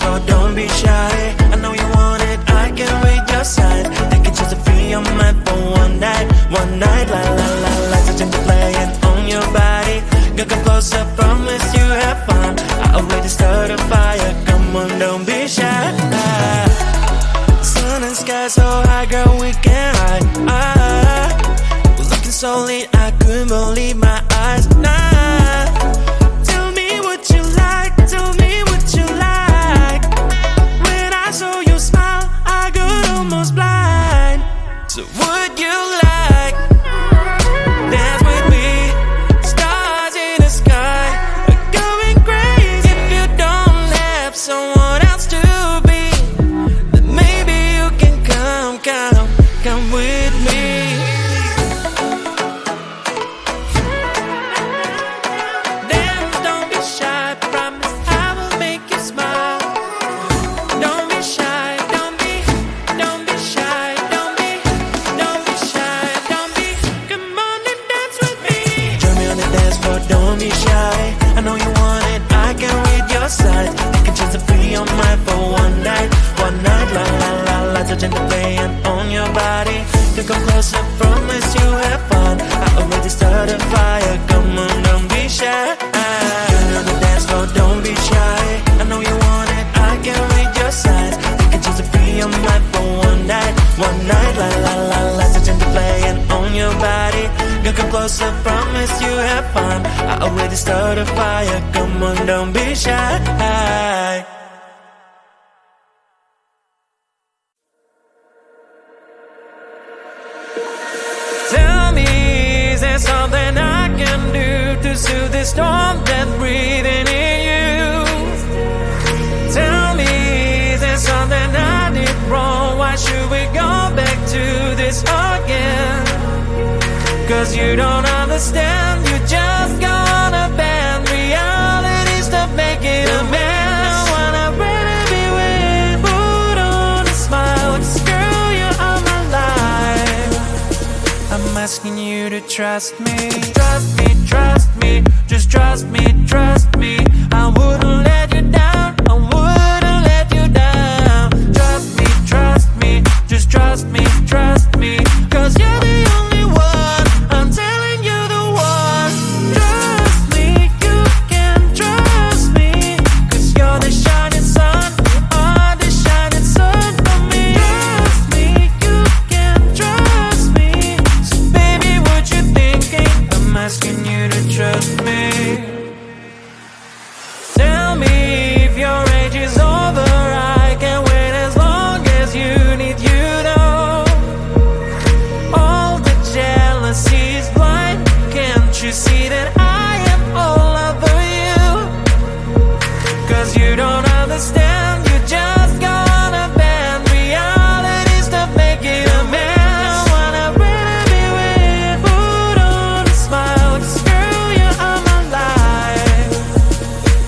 floor, don't be shy. I know you want it, I can read your signs. Think it's just a free on my for one night, la la la la. Touching the playing on your body. Gonna come closer, promise you have fun. I already started a fire, come on, don't be shy. Sun and sky so high, girl, we can hide. We're looking so lit, I couldn't believe my eyes. Tell me what you like, tell me what you like. When I saw you smile, I got almost blind. So would you like dance with me? Stars in the sky are going crazy. If you don't have someone else to be, then maybe you can come with me. Dance, don't be shy, promise I will make you smile. Don't be shy, don't be shy, don't be shy, don't be. Come on and dance with me. Join me on the dance floor, don't be shy. I know you want it, I can read your signs. You can choose to free on my for one night, la la la la. Touching the playing on your body. You come closer, promise you have fun. I already started a fire, come on, don't be shy. Join me on the dance floor, don't be shy. I know you want it, I can read your signs. You can choose to free on my for one night, la la la la. Touching the playing on your body. You come closer, promise you have fun. I already started a fire, come on, don't be shy. Tell me, is there something I can do to soothe the storm that's breathing in you? Tell me, is there something I did wrong? Why should we go back to this again? Cause you don't understand, you just gonna bend realities to make it a man. Wanna really be with, put on a smile. Girl, you are my life. I'm asking you to trust me. Trust me, trust me. Just trust me, trust me. I wouldn't let you down, I wouldn't let you down. Trust me, just trust me, trust me. Cause you're the only one, I'm telling you the one. Trust me, you can trust me. Cause you're the shining sun, are the shining sun for me. Trust me, you can trust me. So baby, what you thinking? I'm asking you to trust me. Tell me if your age is over, I can wait as long as you need, you know. All the jealousy is blind, can't you see that I am all over you? Cause you don't understand, you just gonna bend realities to make it a man. I wanna really be with, put on a smile. Cause girl, you are my life.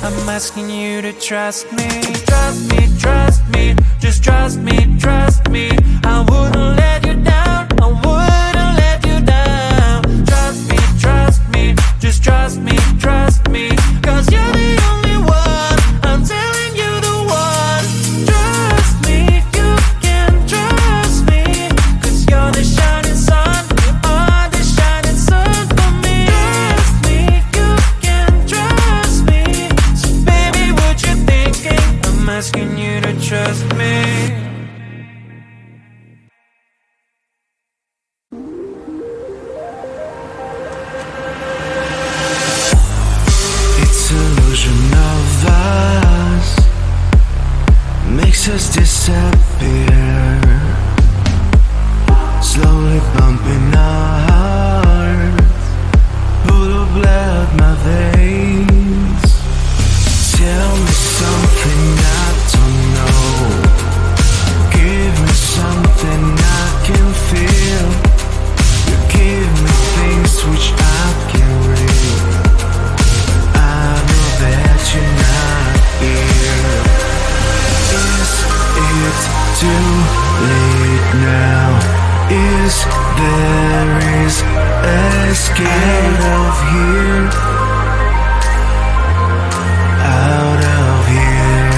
I'm asking you to trust me. Trust me, trust me. Just trust me, trust me. I wouldn't let you down, I wouldn't let you down. Trust me, just trust me, trust me. Cause you're the only one, I'm telling you the one. Trust me, you can trust me. Cause you're the shining sun, are the shining sun for me. Trust me, you can trust me. So baby, what you thinking? I'm asking you to trust me. It's illusion of us makes us disappear, slowly bumping our hearts, full of blood, my veins. Tell me something I don't know, give me something I can feel. You give me things which I can read. I know that you're not here. Is it too late now? Is there escape out of here? Out of here.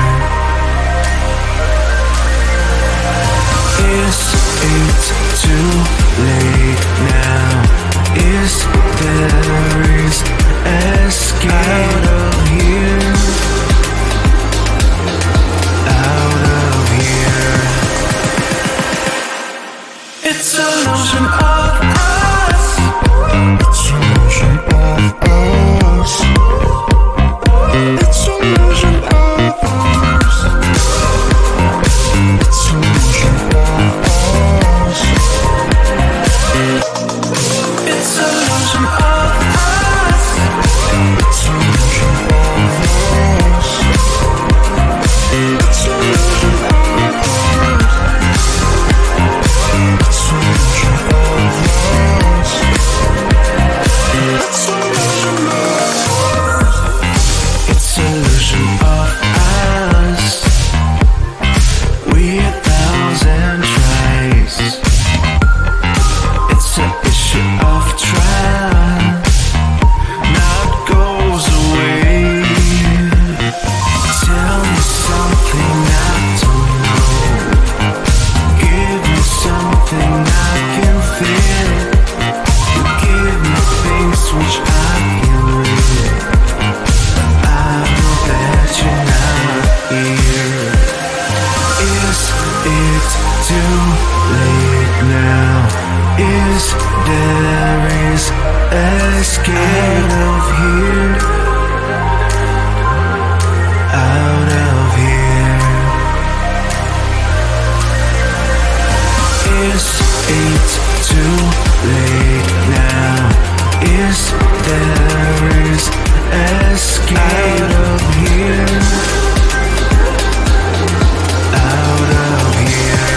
Is there is escape out of here, out of here.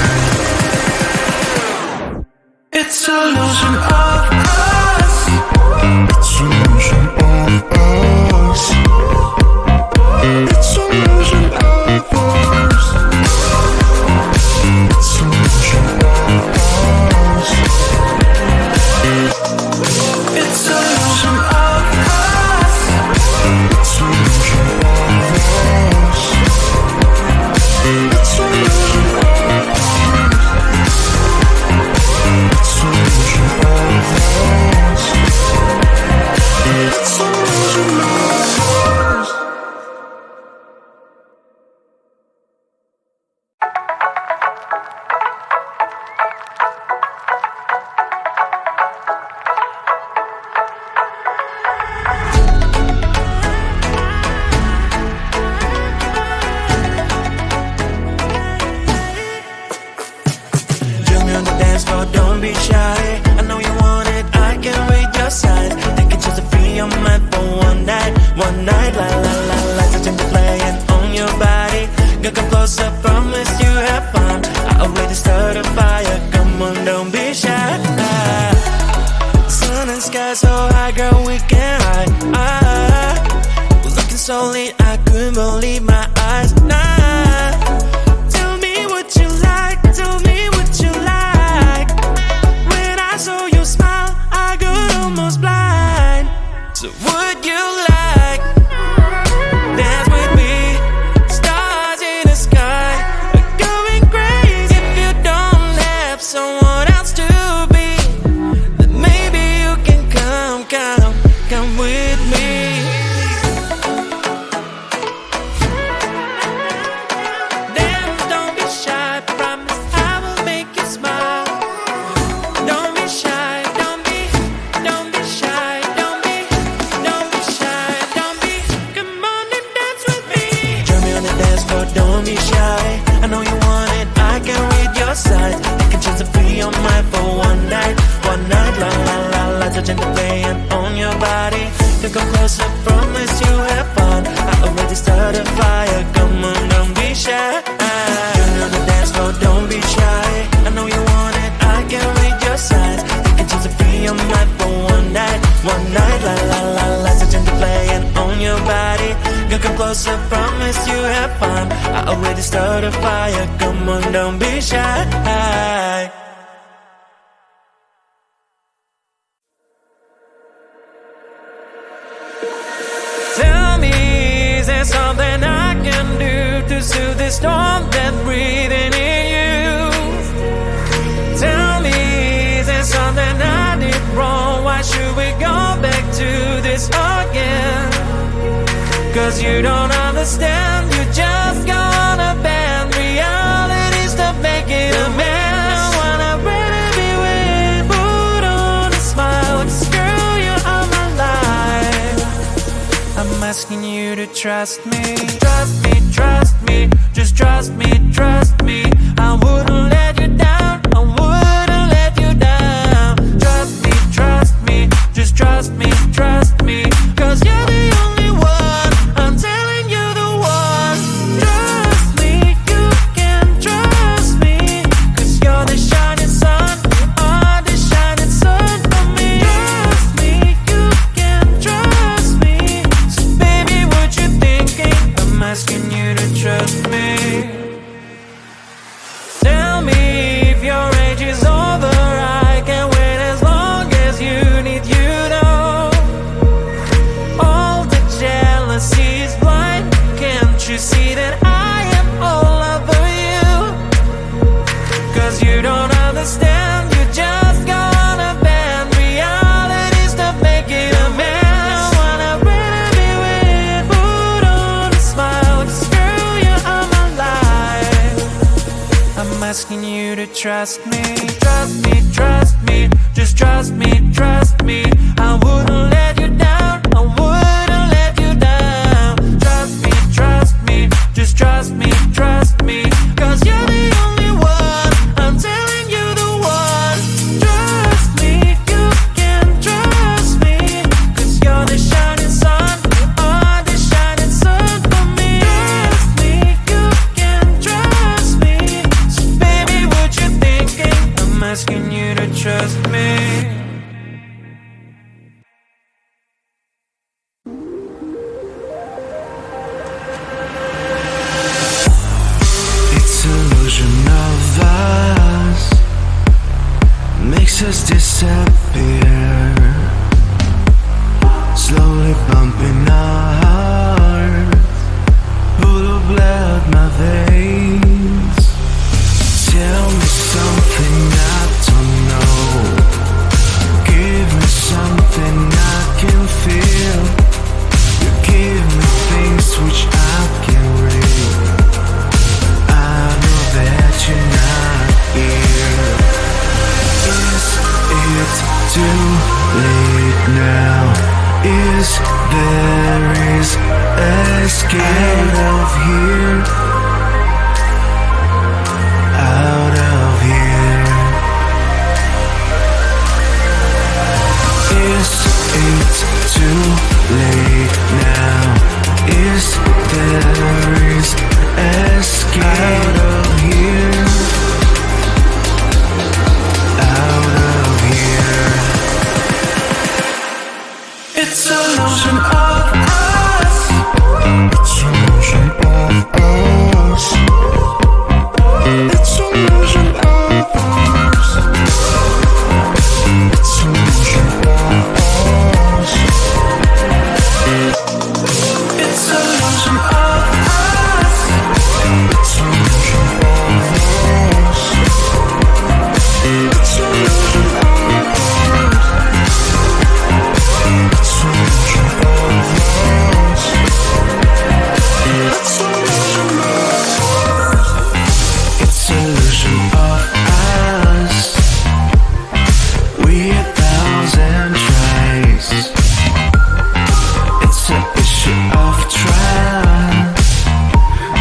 It's illusion of us. It's illusion of us. It's illusion of us. It's illusion of us. It's illusion of us. It's illusion of us. It's illusion of us. It's illusion of us. It's illusion of us. Don't be shy, I know you want it, I can read your signs. Take a chance to free your mind for one night, la la la la. Touching the playing on your body, gonna come closer, promise you have fun. I already started a fire, come on, don't be shy. Sun and sky so high, girl, we can hide. We're looking so late, I couldn't believe my eyes. Tell me what you like, tell me what you like. So you smile, I got almost blind. So would you like dance with me? Stars in the sky are going crazy. If you don't have someone else to be, then maybe you can come with me. Dance, don't be shy, promise I will make you smile. Don't be shy, don't be shy, don't be shy, don't be. Come on and dance with me. Join me on the dance floor, don't be shy. I know you want it, I can read your signs. Take a chance to free your mind for one night, la la la la. Touching the playing on your body, to come closer, promise you have fun. I already started a fire, come on, don't be shy. Join me on the dance floor, don't be shy. I know you want it, I can read your signs. Take a chance to free your mind for one night, la la la la. Touching the playing on your body, gonna come closer, promise you have fun. I already started a fire, come on, don't be shy. Tell me, is there something I can do to soothe this storm that's breathing in you? Tell me, is there something I did wrong? Why should we go back to this again? Cause you don't understand, you just gonna bend realities to make it a mess. Wanna really be with, put on a smile, girl, you are my life. I'm asking you to trust me, trust me, trust me, just trust me, trust me. I wouldn't let you down, I wouldn't let you down. Trust me, just trust me, trust me. Cause you're the only one, I'm telling you the one. Trust me, you can trust me. Cause you're the shining sun, are the shining sun for me. Trust me, you can trust me. So baby, what you thinking? I'm asking you to trust me. Tell me if your age is over, I can wait as long as you need, you know. All the jealousy is blind, can't you see that I am all over you? Cause you don't understand, you just gonna bend realities to make it a mess. Wanna really be with, put on a smile, cause girl, you are my life. I'm asking you to trust me, trust me, trust me, just trust me, trust me. I wouldn't let you down, I wouldn't let you down. Trust me, just trust me, trust me. Cause you're the only one, I'm telling you the one. Trust me, you can trust me. Escape out of here. Out of here. Is it too late now? Is there is escape out of here? Out of here. It's an illusion of us. It's an illusion of us. It's an illusion of us. It's an illusion of us. It's an illusion of us. It's an illusion of us. It's an illusion of us. It's an illusion of us. It's an illusion of us. It's an illusion of us. We 1,000 tries. It's an issue of trust.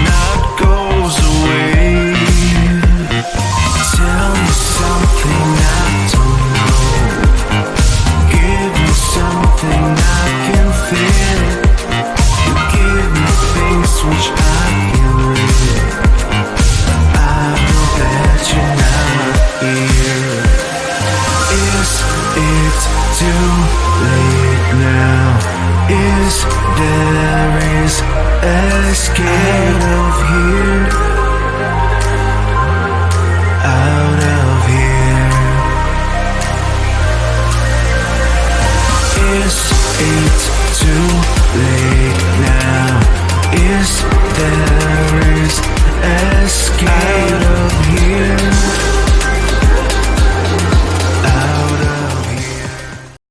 Now it goes away. Tell me something I don't know. Give me something I can feel. You give me things which I can read. I know that you're not here. Is it too late now? Is there is escape out of here? Out of here. Is it too late now? Is there is escape out of here?